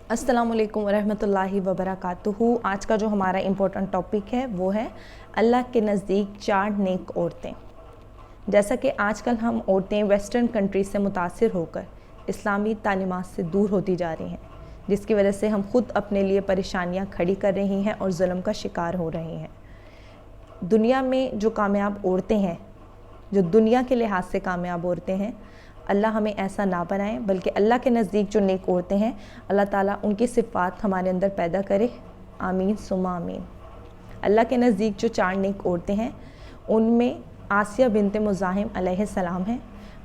अस्सलाम वालेकुम रहमतुल्लाहि व बरकातुहू। आज का जो हमारा इम्पोर्टेंट टॉपिक है वो है अल्लाह के नज़दीक 4 नेक औरतें। जैसा कि आजकल हम औरतें वेस्टर्न कंट्री से मुतासिर होकर इस्लामी तालीमात से दूर होती जा रही हैं, जिसकी वजह से हम ख़ुद अपने लिए परेशानियां खड़ी कर रही हैं और जुल्म का शिकार हो रही हैं। दुनिया में जो कामयाब औरतें हैं, जो दुनिया के लिहाज से कामयाब औरतें हैं, अल्लाह हमें ऐसा ना बनाए, बल्कि अल्लाह के नज़दीक जो नेक औरतें हैं अल्लाह ताला उनकी सिफ़ात हमारे अंदर पैदा करे। आमीन सुम्मा आमीन। अल्लाह के नज़दीक जो 4 नेक औरतें हैं उनमें आसिया बिनते मुज़ाहिम अलैहिस्सलाम है,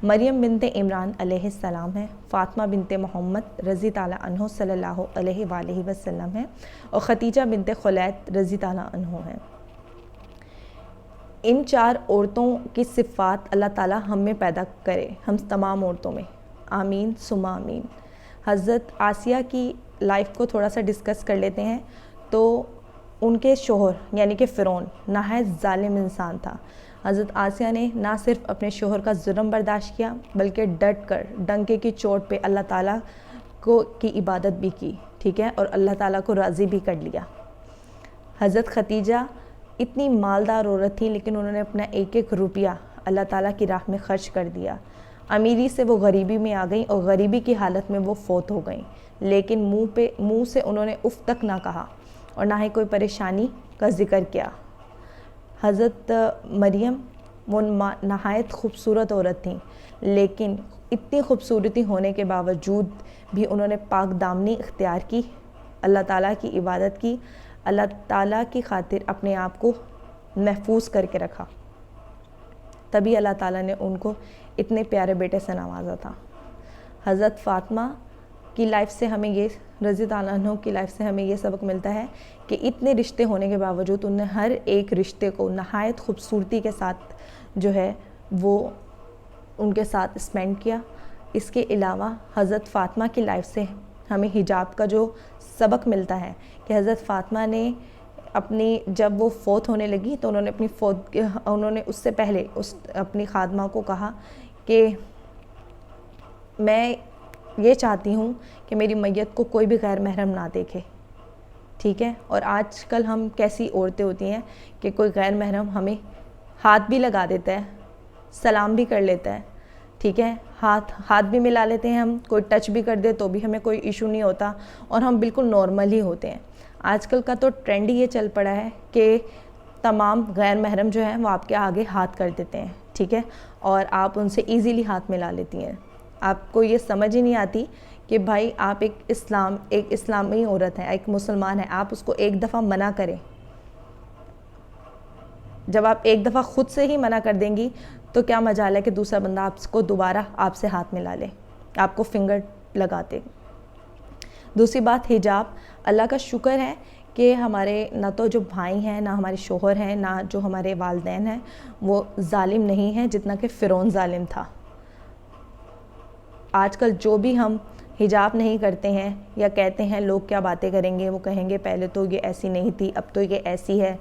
मरियम बिनते इमरान अलैहिस्सलाम है, फ़ातिमा बिनते मोहम्मद रज़ी ताला अन्हो सल्लल्लाहु अलैहि वसल्लम है और ख़दीजा बिनते खुलैद रज़ी ताला अन्हो है। इन 4 औरतों की सिफ़ात अल्लाह ताला हम में पैदा करे, हम तमाम औरतों में। आमीन सुम्मा आमीन। हज़रत आसिया की लाइफ को थोड़ा सा डिस्कस कर लेते हैं। तो उनके शोहर यानी कि फ़िरौन नहायत ज़ालिम इंसान था। हज़रत आसिया ने ना सिर्फ़ अपने शोहर का जुल्म बर्दाश्त किया, बल्कि डट कर डंके की चोट पे अल्लाह ताला की इबादत भी की, ठीक है, और अल्लाह ताला को राज़ी भी कर लिया। हज़रत खदीजा इतनी मालदार औरत थी, लेकिन उन्होंने अपना एक एक रुपया अल्लाह ताला की राह में ख़र्च कर दिया। अमीरी से वो गरीबी में आ गई और गरीबी की हालत में वो फ़ौत हो गई, लेकिन मुंह से उन्होंने उफ़ तक ना कहा और ना ही कोई परेशानी का ज़िक्र किया। हज़रत मरियम वो नहायत ख़ूबसूरत औरत थी, लेकिन इतनी ख़ूबसूरती होने के बावजूद भी उन्होंने पाक दामनी इख्तियार की, अल्लाह ताला की इबादत की, अल्लाह ताला की खातिर अपने आप को महफूज करके रखा। तभी अल्लाह ताला ने उनको इतने प्यारे बेटे से नवाजा था। हज़रत फ़ातिमा की लाइफ से हमें ये रज़ी ताला अन्हा की लाइफ से हमें ये सबक मिलता है कि इतने रिश्ते होने के बावजूद उन्होंने हर एक रिश्ते को नहायत खूबसूरती के साथ जो है वो उनके साथ स्पेंड किया। इसके अलावा हज़रत फ़ातिमा की लाइफ से हमें हिजाब का जो सबक मिलता है कि हज़रत फ़ातिमा ने जब वो फ़ौत होने लगी तो उन्होंने उससे पहले अपनी खादमा को कहा कि मैं ये चाहती हूँ कि मेरी मैयत को कोई भी गैर महरम ना देखे, ठीक है। और आजकल हम कैसी औरतें होती हैं कि कोई गैर महरम हमें हाथ भी लगा देता है, सलाम भी कर लेता है, ठीक है, हाथ भी मिला लेते हैं हम, कोई टच भी कर दे तो भी हमें कोई इशू नहीं होता और हम बिल्कुल नॉर्मल ही होते हैं। आजकल का तो ट्रेंड ये चल पड़ा है कि तमाम गैर महरम जो है वो आपके आगे हाथ कर देते हैं, ठीक है, और आप उनसे इजीली हाथ मिला लेती हैं। आपको ये समझ ही नहीं आती कि भाई आप एक इस्लामी औरत है, एक मुसलमान है, आप उसको एक दफ़ा मना करें। जब आप एक दफ़ा ख़ुद से ही मना कर देंगी तो क्या मजाल है कि दूसरा बंदा आपको दोबारा आपसे हाथ मिला ले, आपको फिंगर लगाते। दूसरी बात हिजाब। अल्लाह का शुक्र है कि हमारे ना तो जो भाई हैं, ना हमारे शोहर हैं, ना जो हमारे वालिदैन हैं वो ज़ालिम नहीं हैं जितना कि फ़िरौन ज़ालिम था। आजकल जो भी हम हिजाब नहीं करते हैं या कहते हैं लोग क्या बातें करेंगे, वो कहेंगे पहले तो ये ऐसी नहीं थी, अब तो ये ऐसी है,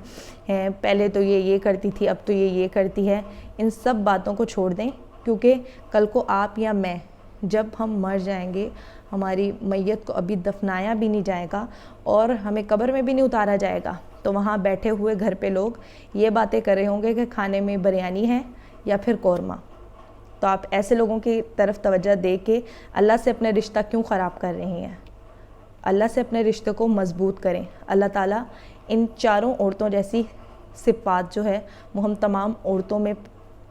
पहले तो ये करती थी, अब तो ये करती है। इन सब बातों को छोड़ दें, क्योंकि कल को आप या मैं जब हम मर जाएंगे, हमारी मैयत को अभी दफनाया भी नहीं जाएगा और हमें कब्र में भी नहीं उतारा जाएगा, तो वहाँ बैठे हुए घर पे लोग ये बातें कर रहे होंगे कि खाने में बिरयानी है या फिर कौरमा। तो आप ऐसे लोगों की तरफ तवज्जो दे के अल्लाह से अपने रिश्ता क्यों ख़राब कर रही हैं? अल्लाह से अपने रिश्ते को मज़बूत करें। अल्लाह ताला इन 4 औरतों जैसी सिफ़ात जो है वो हम तमाम औरतों में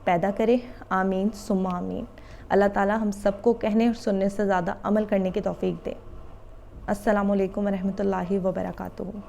पैदा करे। आमीन सुम्मा आमीन। अल्लाह ताला हम सबको कहने और सुनने से ज़्यादा अमल करने की तौफ़ीक दे। अस्सलामु अलैकुम रहमतुल्लाहि व बरकातुहू।